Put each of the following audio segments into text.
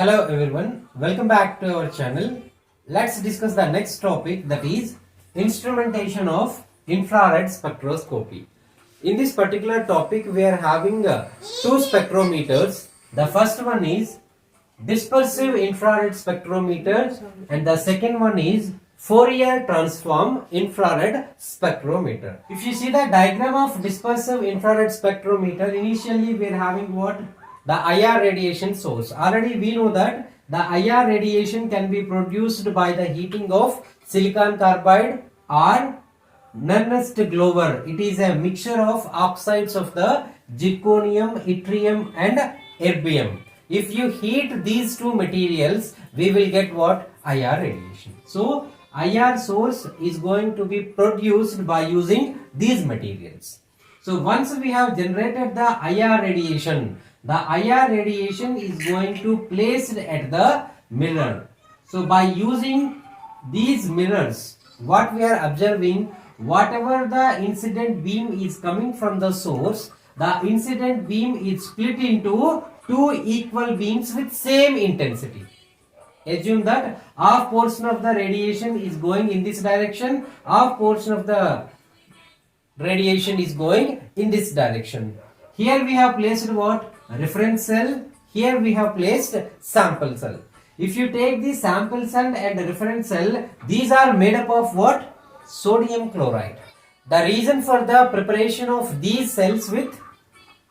Hello everyone, welcome back to our channel. Let's discuss the next topic, that is instrumentation of infrared spectroscopy. In this particular topic we are having two spectrometers. The first one is dispersive infrared spectrometer and the second one is Fourier transform infrared spectrometer. If you see the diagram of dispersive infrared spectrometer, initially we are having what? The IR radiation source. Already we know that the IR radiation can be produced by the heating of silicon carbide or Nernst glower. It is a mixture of oxides of the zirconium, yttrium and erbium. If you heat these two materials, we will get what? IR radiation. So IR source is going to be produced by using these materials. So once we have generated the IR radiation is going to placed at the mirror. So by using these mirrors, what we are observing, whatever the incident beam is coming from the source, the incident beam is split into two equal beams with same intensity. Assume that half portion of the radiation is going in this direction, half portion of the radiation is going in this direction. Here we have placed what? Reference cell. Here we have placed sample cell. If you take the sample cell and reference cell, these are made up of what? Sodium chloride. The reason for the preparation of these cells with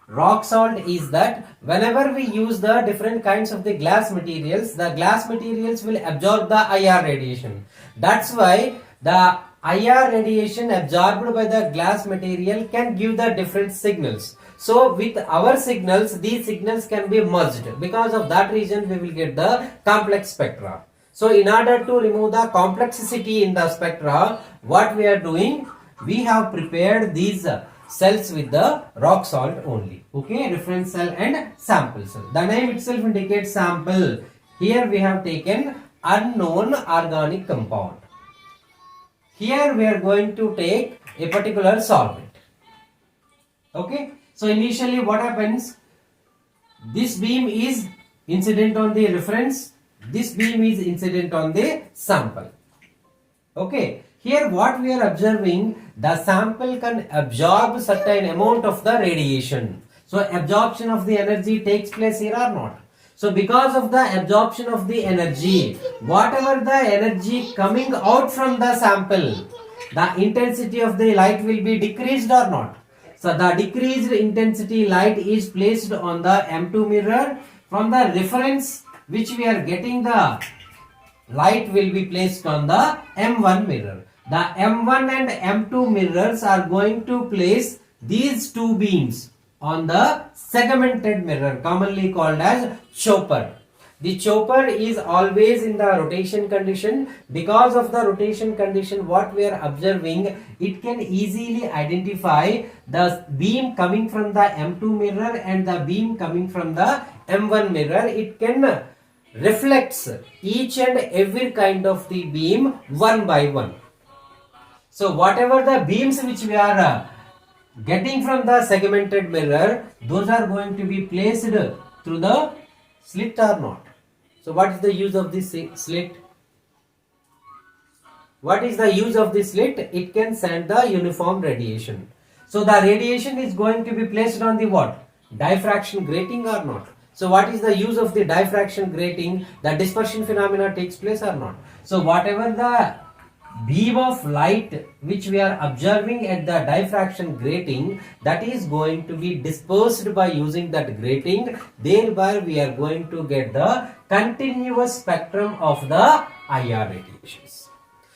rock salt is that whenever we use the different kinds of the glass materials will absorb the IR radiation. That's why the IR radiation absorbed by the glass material can give the different signals. So with our signals, these signals can be merged. Because of that reason, we will get the complex spectra. So in order to remove the complexity in the spectra, what we are doing, we have prepared these cells with the rock salt only. Okay, reference cell and sample cell. The name itself indicates sample. Here we have taken unknown organic compound. Here we are going to take a particular solvent. Okay, so initially what happens? This beam is incident on the reference. This beam is incident on the sample. Okay, here what we are observing, the sample can absorb certain amount of the radiation. So absorption of the energy takes place here or not? So because of the absorption of the energy, whatever the energy coming out from the sample, the intensity of the light will be decreased or not? So the decreased intensity light is placed on the M2 mirror. From the reference which we are getting, the light will be placed on the M1 mirror. The M1 and M2 mirrors are going to place these two beams on the segmented mirror, commonly called as chopper. The chopper is always in the rotation condition. Because of the rotation condition, what we are observing, it can easily identify the beam coming from the M2 mirror and the beam coming from the M1 mirror. It can reflects each and every kind of the beam one by one. So whatever the beams which we are getting from the segmented mirror, those are going to be placed through the slit or not. So what is the use of this slit? What is the use of this slit? It can send the uniform radiation. So the radiation is going to be placed on the what? Diffraction grating or not? So what is the use of the diffraction grating? The dispersion phenomena takes place or not? So whatever the beam of light which we are observing at the diffraction grating, that is going to be dispersed by using that grating. Thereby we are going to get the continuous spectrum of the IR radiations.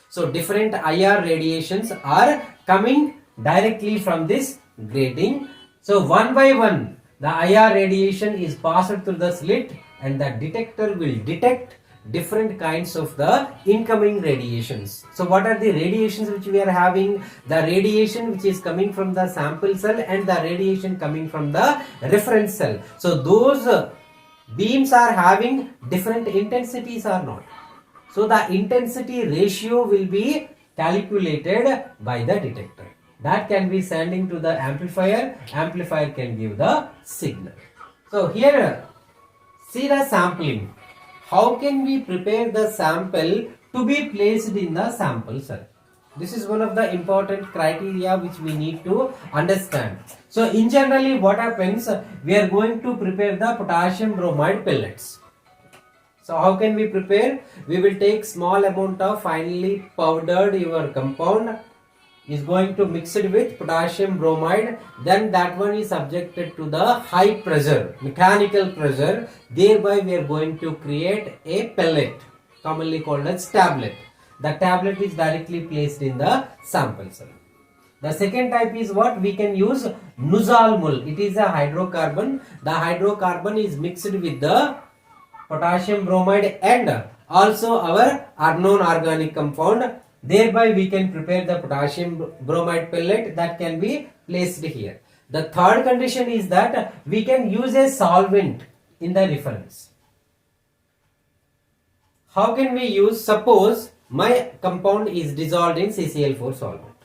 So different IR radiations are coming directly from this grating. So one by one the IR radiation is passed through the slit and the detector will detect different kinds of the incoming radiations. So what are the radiations which we are having? The radiation which is coming from the sample cell and the radiation coming from the reference cell. So those beams are having different intensities or not? So the intensity ratio will be calculated by the detector. That can be sending to the amplifier. Amplifier can give the signal. So here see the sampling. how can we prepare the sample to be placed in the sample cell? This is one of the important criteria which we need to understand. So in generally what happens, we are going to prepare the potassium bromide pellets. So how can we prepare? We will take small amount of finely powdered your compound, is going to mix it with potassium bromide, then that one is subjected to the high pressure, mechanical pressure, thereby we are going to create a pellet commonly called as tablet. The tablet is directly placed in the sample cell. The second type is what we can use, Nuzalmul. It is a hydrocarbon. The hydrocarbon is mixed with the potassium bromide and also our unknown organic compound. Thereby we can prepare the potassium bromide pellet that can be placed here. The third condition is that we can use a solvent in the reference. How can we use? Suppose my compound is dissolved in CCl4 solvent.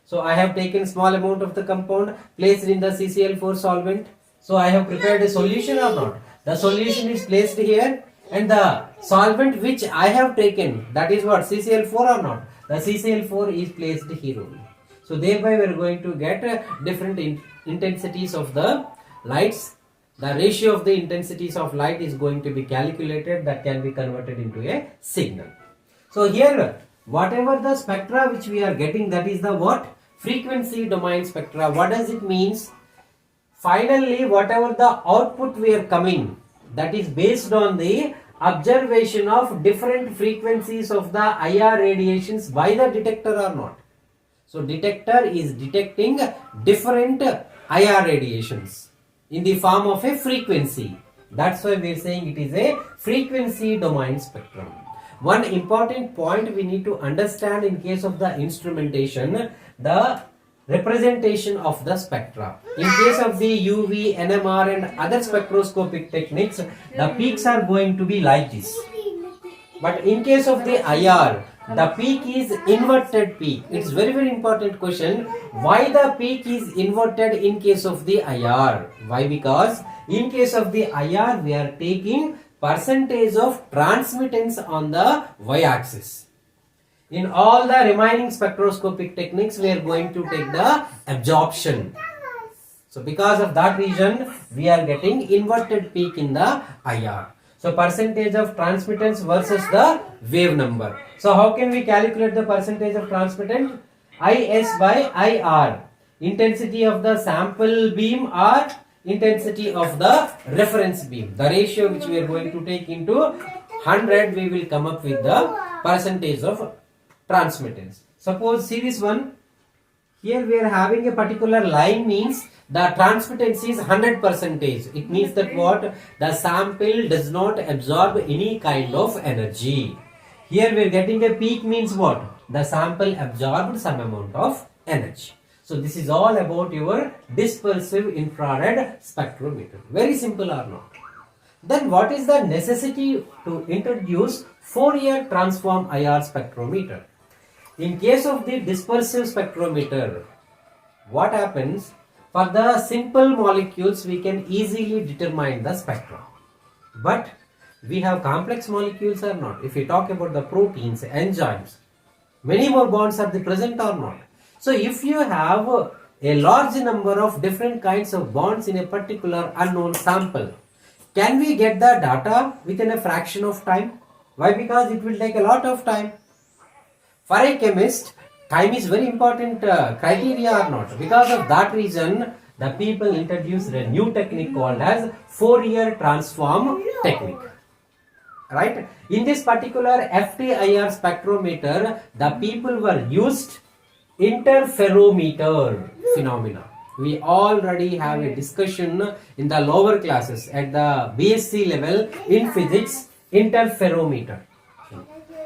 So I have taken small amount of the compound, placed in the CCl4 solvent. So I have prepared a solution or not? The solution is placed here and the solvent which I have taken, that is what, CCl4 or not? The CCl4 is placed here only. So thereby we are going to get different intensities of the lights. The ratio of the intensities of light is going to be calculated, that can be converted into a signal. So here whatever the spectra which we are getting, that is the what? Frequency domain spectra. What does it means? Finally whatever the output we are coming, that is based on the observation of different frequencies of the IR radiations by the detector or not. So detector is detecting different IR radiations in the form of a frequency. That's why we are saying it is a frequency domain spectrum. One important point we need to understand in case of the instrumentation, the representation of the spectra. In case of the UV, NMR and other spectroscopic techniques, the peaks are going to be like this. But in case of the IR, the peak is inverted peak. It's very important question. Why the peak is inverted in case of the IR? Why? Because in case of the IR, we are taking percentage of transmittance on the y-axis. In all the remaining spectroscopic techniques, we are going to take the absorption. So because of that reason, we are getting inverted peak in the IR. So percentage of transmittance versus the wave number. So how can we calculate the percentage of transmittance? IS by IR. Intensity of the sample beam or intensity of the reference beam. The ratio which we are going to take into 100, we will come up with the percentage of transmittance. Suppose see this one. Here we are having a particular line, means the transmittance is 100%. It means that what? The sample does not absorb any kind of energy. Here we are getting a peak, means what? The sample absorbed some amount of energy. So this is all about your dispersive infrared spectrometer. Very simple or not? Then what is the necessity to introduce Fourier transform IR spectrometer? In case of the dispersive spectrometer, what happens? For the simple molecules, we can easily determine the spectrum. But we have complex molecules or not? If we talk about the proteins, enzymes, many more bonds are present or not? So if you have a large number of different kinds of bonds in a particular unknown sample, can we get the data within a fraction of time? Why? Because it will take a lot of time. For a chemist, time is very important criteria or not? Because of that reason, the people introduced a new technique called as Fourier transform technique. Right? In this particular FTIR spectrometer, the people were used interferometer phenomena. We already have a discussion in the lower classes at the BSc level in physics, interferometer.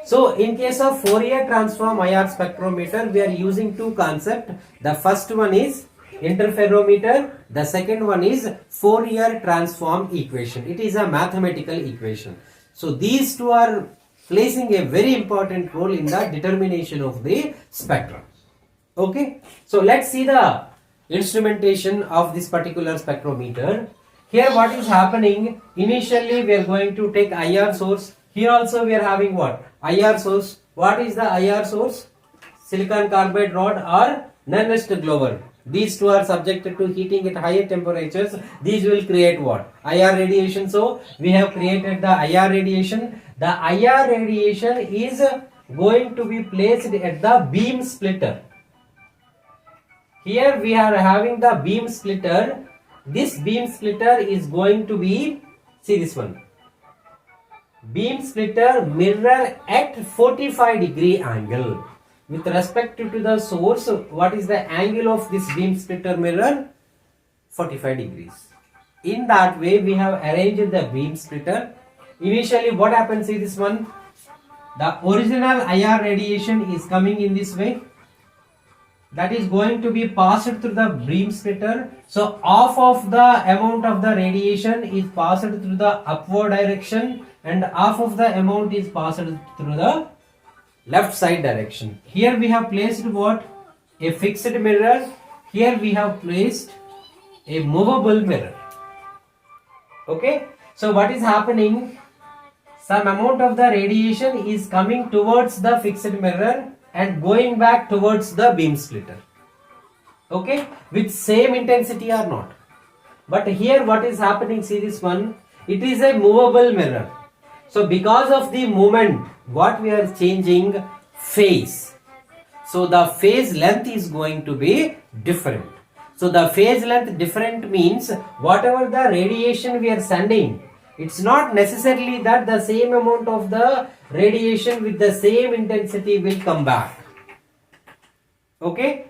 So in case of Fourier transform IR spectrometer, we are using two concepts. The first one is interferometer. The second one is Fourier transform equation. It is a mathematical equation. So these two are placing a very important role in the determination of the spectrum. Okay. So let's see the instrumentation of this particular spectrometer. Here what is happening? Initially we are going to take IR source. Here also we are having what? IR source. What is the IR source? Silicon carbide rod or non-rust glower. These two are subjected to heating at higher temperatures. These will create what? IR radiation. So we have created the IR radiation. The IR radiation is going to be placed at the beam splitter. Here we are having the beam splitter. This beam splitter is going to be, see this one, beam splitter mirror at 45-degree angle. With respect to the source, what is the angle of this beam splitter mirror? 45 degrees. In that way, we have arranged the beam splitter. Initially, what happens is this one, the original IR radiation is coming in this way. That is going to be passed through the beam splitter. So half of the amount of the radiation is passed through the upward direction and half of the amount is passed through the left side direction. Here we have placed what? A fixed mirror. Here we have placed a movable mirror. Okay. So what is happening? Some amount of the radiation is coming towards the fixed mirror and going back towards the beam splitter. Okay, with same intensity or not. But here what is happening, see this one, it is a movable mirror. So because of the movement, what we are changing? Phase. So the phase length is going to be different. So the phase length different means whatever the radiation we are sending, it's not necessarily that the same amount of the radiation with the same intensity will come back. Okay.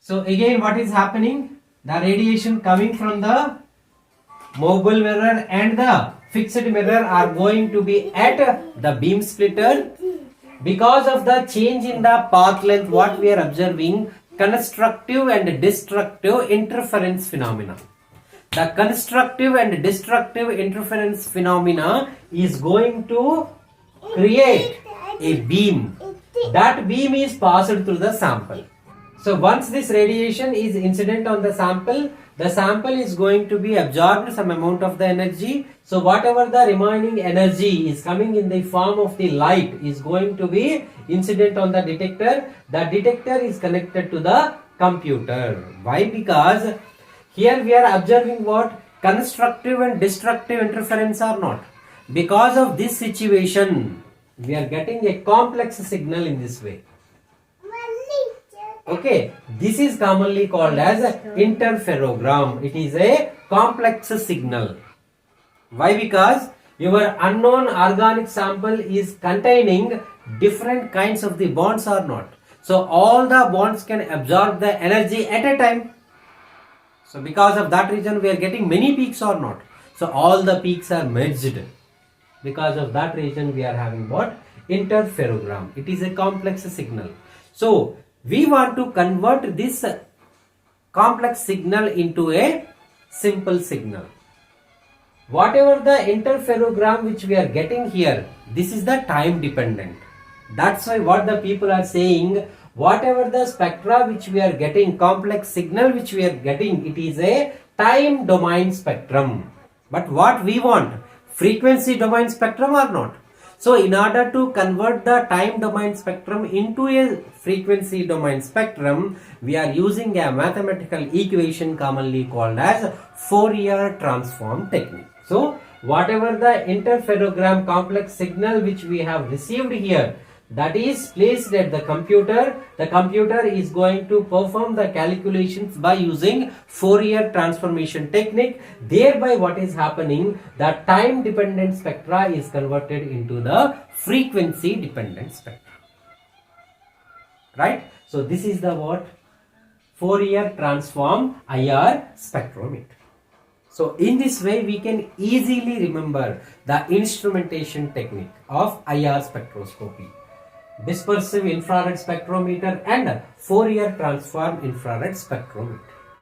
So again what is happening? The radiation coming from the mobile mirror and the fixed mirror are going to be at the beam splitter. Because of the change in the path length, what we are observing? Constructive and destructive interference phenomena. The constructive and destructive interference phenomena is going to create a beam. That beam is passed through the sample. So once this radiation is incident on the sample is going to be absorbed some amount of the energy. So whatever the remaining energy is coming in the form of the light is going to be incident on the detector. The detector is connected to the computer. Why? Because here we are observing what? Constructive and destructive interference are not. Because of this situation, we are getting a complex signal in this way. Okay, this is commonly called as interferogram. It is a complex signal. Why? Because your unknown organic sample is containing different kinds of the bonds or not. So all the bonds can absorb the energy at a time. So because of that reason we are getting many peaks or not. So all the peaks are merged. Because of that reason we are having what? Interferogram. It is a complex signal. So we want to convert this complex signal into a simple signal. Whatever the interferogram which we are getting here, this is the time dependent. That's why what the people are saying, whatever the spectra which we are getting, complex signal which we are getting, it is a time domain spectrum. But what we want, frequency domain spectrum or not? So in order to convert the time domain spectrum into a frequency domain spectrum, we are using a mathematical equation commonly called as Fourier transform technique. So whatever the interferogram complex signal which we have received here, that is placed at the computer is going to perform the calculations by using Fourier transformation technique. Thereby what is happening, the time dependent spectra is converted into the frequency dependent spectra. Right? So this is the what? Fourier transform IR spectrometer. So in this way we can easily remember the instrumentation technique of IR spectroscopy. Dispersive infrared spectrometer and Fourier transform infrared spectrometer.